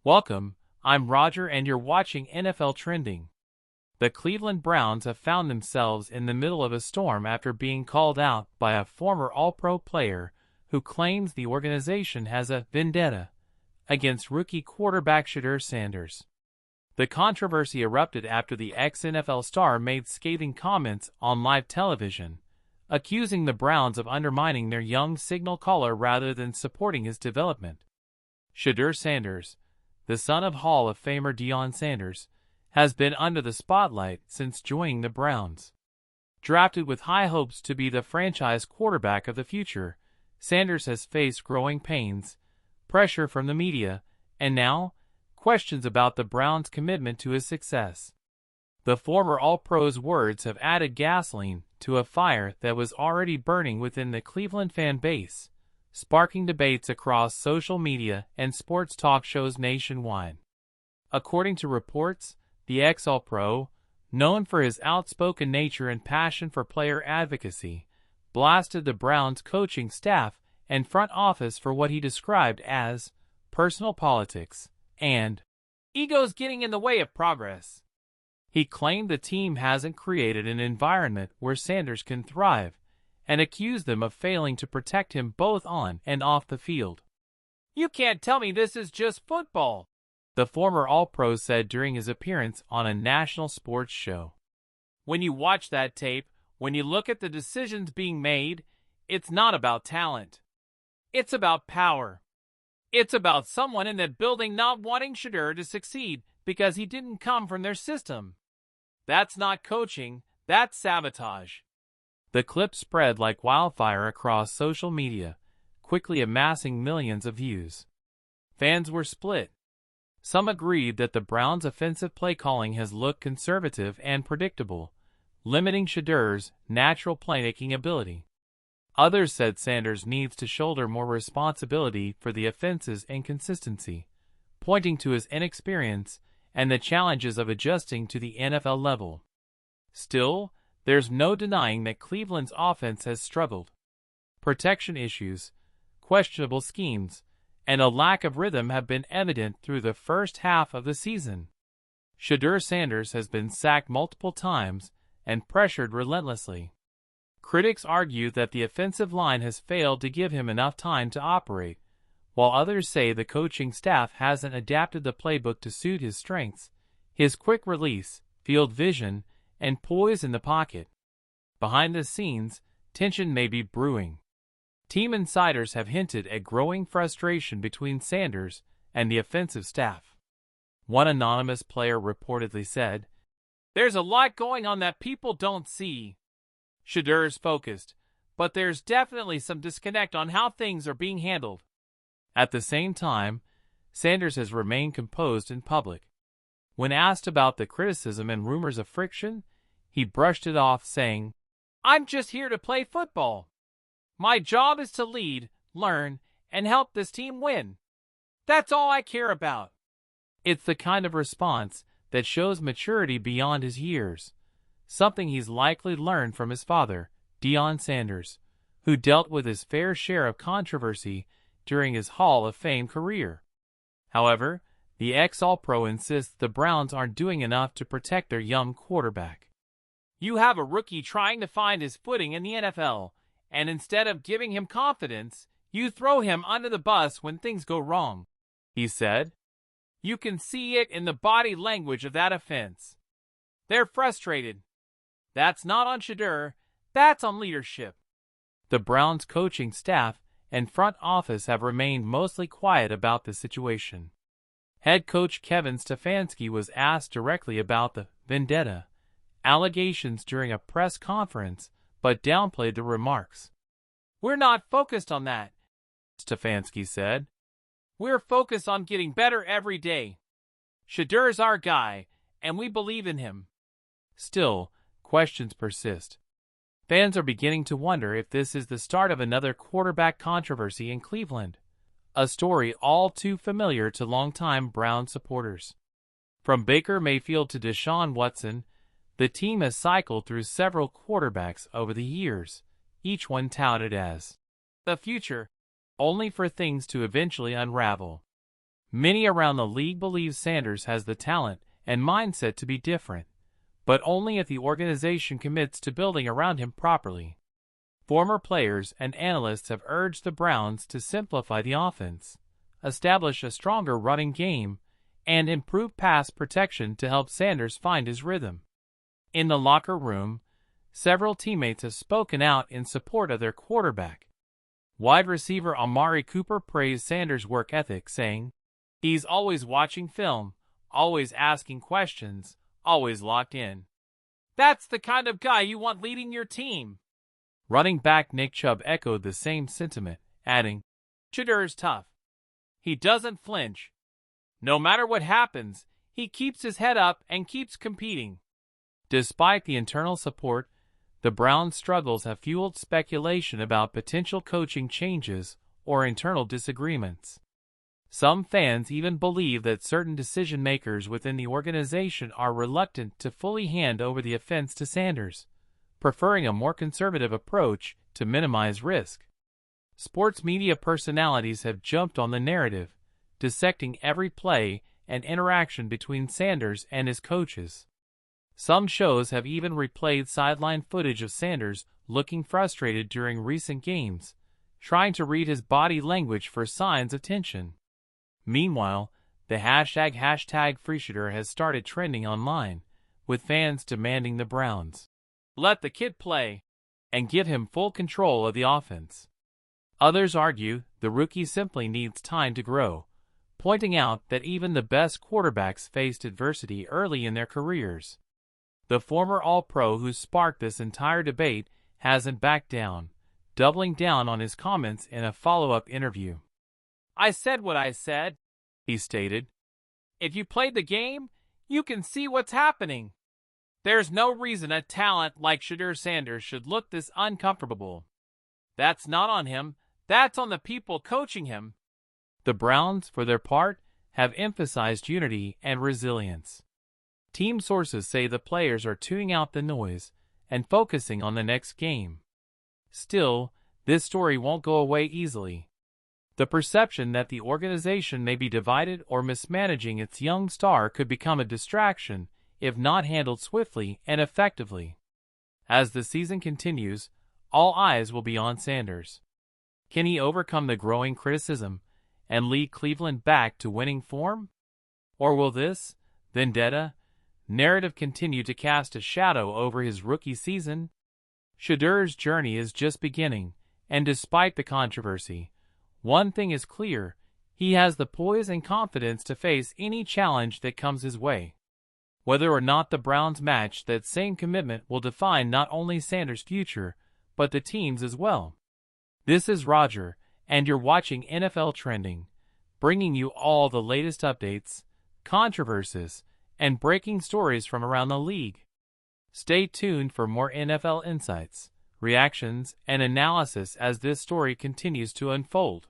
Welcome, I'm Roger and you're watching NFL Trending. The Cleveland Browns have found themselves in the middle of a storm after being called out by a former All-Pro player who claims the organization has a vendetta against rookie quarterback Shedeur Sanders. The controversy erupted after the ex-NFL star made scathing comments on live television, accusing the Browns of undermining their young signal caller rather than supporting his development. Shedeur Sanders, the son of Hall of Famer Deion Sanders, has been under the spotlight since joining the Browns. Drafted with high hopes to be the franchise quarterback of the future, Sanders has faced growing pains, pressure from the media, and now, questions about the Browns' commitment to his success. The former All-Pro's words have added gasoline to a fire that was already burning within the Cleveland fan base, sparking debates across social media and sports talk shows nationwide. According to reports, the ex-All-Pro, known for his outspoken nature and passion for player advocacy, blasted the Browns' coaching staff and front office for what he described as personal politics and egos getting in the way of progress. He claimed the team hasn't created an environment where Sanders can thrive, and accused them of failing to protect him both on and off the field. "You can't tell me this is just football," the former All-Pro said during his appearance on a national sports show. "When you watch that tape, when you look at the decisions being made, it's not about talent. It's about power. It's about someone in that building not wanting Shedeur to succeed because he didn't come from their system. That's not coaching, that's sabotage." The clip spread like wildfire across social media, quickly amassing millions of views. Fans were split. Some agreed that the Browns' offensive play calling has looked conservative and predictable, limiting Shedeur's natural playmaking ability. Others said Sanders needs to shoulder more responsibility for the offense's inconsistency, pointing to his inexperience and the challenges of adjusting to the NFL level. Still, there's no denying that Cleveland's offense has struggled. Protection issues, questionable schemes, and a lack of rhythm have been evident through the first half of the season. Shedeur Sanders has been sacked multiple times and pressured relentlessly. Critics argue that the offensive line has failed to give him enough time to operate, while others say the coaching staff hasn't adapted the playbook to suit his strengths, his quick release, field vision, and poise in the pocket. Behind the scenes, tension may be brewing. Team insiders have hinted at growing frustration between Sanders and the offensive staff. One anonymous player reportedly said, "There's a lot going on that people don't see. Shedeur's focused, but there's definitely some disconnect on how things are being handled." At the same time, Sanders has remained composed in public. When asked about the criticism and rumors of friction, he brushed it off, saying, "I'm just here to play football. My job is to lead, learn, and help this team win. That's all I care about." It's the kind of response that shows maturity beyond his years, something he's likely learned from his father, Deion Sanders, who dealt with his fair share of controversy during his Hall of Fame career. However, the ex-All-Pro insists the Browns aren't doing enough to protect their young quarterback. "You have a rookie trying to find his footing in the NFL, and instead of giving him confidence, you throw him under the bus when things go wrong," he said. "You can see it in the body language of that offense. They're frustrated. That's not on Shedeur, that's on leadership." The Browns coaching staff and front office have remained mostly quiet about the situation. Head coach Kevin Stefanski was asked directly about the vendetta allegations during a press conference, but downplayed the remarks. "We're not focused on that," Stefanski said. "We're focused on getting better every day. Shedeur's our guy, and we believe in him." Still, questions persist. Fans are beginning to wonder if this is the start of another quarterback controversy in Cleveland, a story all too familiar to longtime Brown supporters. From Baker Mayfield to Deshaun Watson, the team has cycled through several quarterbacks over the years, each one touted as the future, only for things to eventually unravel. Many around the league believe Sanders has the talent and mindset to be different, but only if the organization commits to building around him properly. Former players and analysts have urged the Browns to simplify the offense, establish a stronger running game, and improve pass protection to help Sanders find his rhythm. In the locker room, several teammates have spoken out in support of their quarterback. Wide receiver Amari Cooper praised Sanders' work ethic, saying, "He's always watching film, always asking questions, always locked in. That's the kind of guy you want leading your team." Running back Nick Chubb echoed the same sentiment, adding, "Shedeur's tough. He doesn't flinch. No matter what happens, he keeps his head up and keeps competing." Despite the internal support, the Browns' struggles have fueled speculation about potential coaching changes or internal disagreements. Some fans even believe that certain decision-makers within the organization are reluctant to fully hand over the offense to Sanders, preferring a more conservative approach to minimize risk. Sports media personalities have jumped on the narrative, dissecting every play and interaction between Sanders and his coaches. Some shows have even replayed sideline footage of Sanders looking frustrated during recent games, trying to read his body language for signs of tension. Meanwhile, the hashtag #FreeShedeur has started trending online, with fans demanding the Browns let the kid play and give him full control of the offense. Others argue the rookie simply needs time to grow, pointing out that even the best quarterbacks faced adversity early in their careers. The former All-Pro who sparked this entire debate hasn't backed down, doubling down on his comments in a follow-up interview. "I said what I said," he stated. "If you played the game, you can see what's happening. There's no reason a talent like Shedeur Sanders should look this uncomfortable. That's not on him, that's on the people coaching him." The Browns, for their part, have emphasized unity and resilience. Team sources say the players are tuning out the noise and focusing on the next game. Still, this story won't go away easily. The perception that the organization may be divided or mismanaging its young star could become a distraction if not handled swiftly and effectively. As the season continues, all eyes will be on Sanders. Can he overcome the growing criticism and lead Cleveland back to winning form? Or will this vendetta narrative continue to cast a shadow over his rookie season? Shedeur's journey is just beginning, and despite the controversy, one thing is clear: he has the poise and confidence to face any challenge that comes his way. Whether or not the Browns match that same commitment will define not only Sanders' future, but the team's as well. This is Roger, and you're watching NFL Trending, bringing you all the latest updates, controversies, and breaking stories from around the league. Stay tuned for more NFL insights, reactions, and analysis as this story continues to unfold.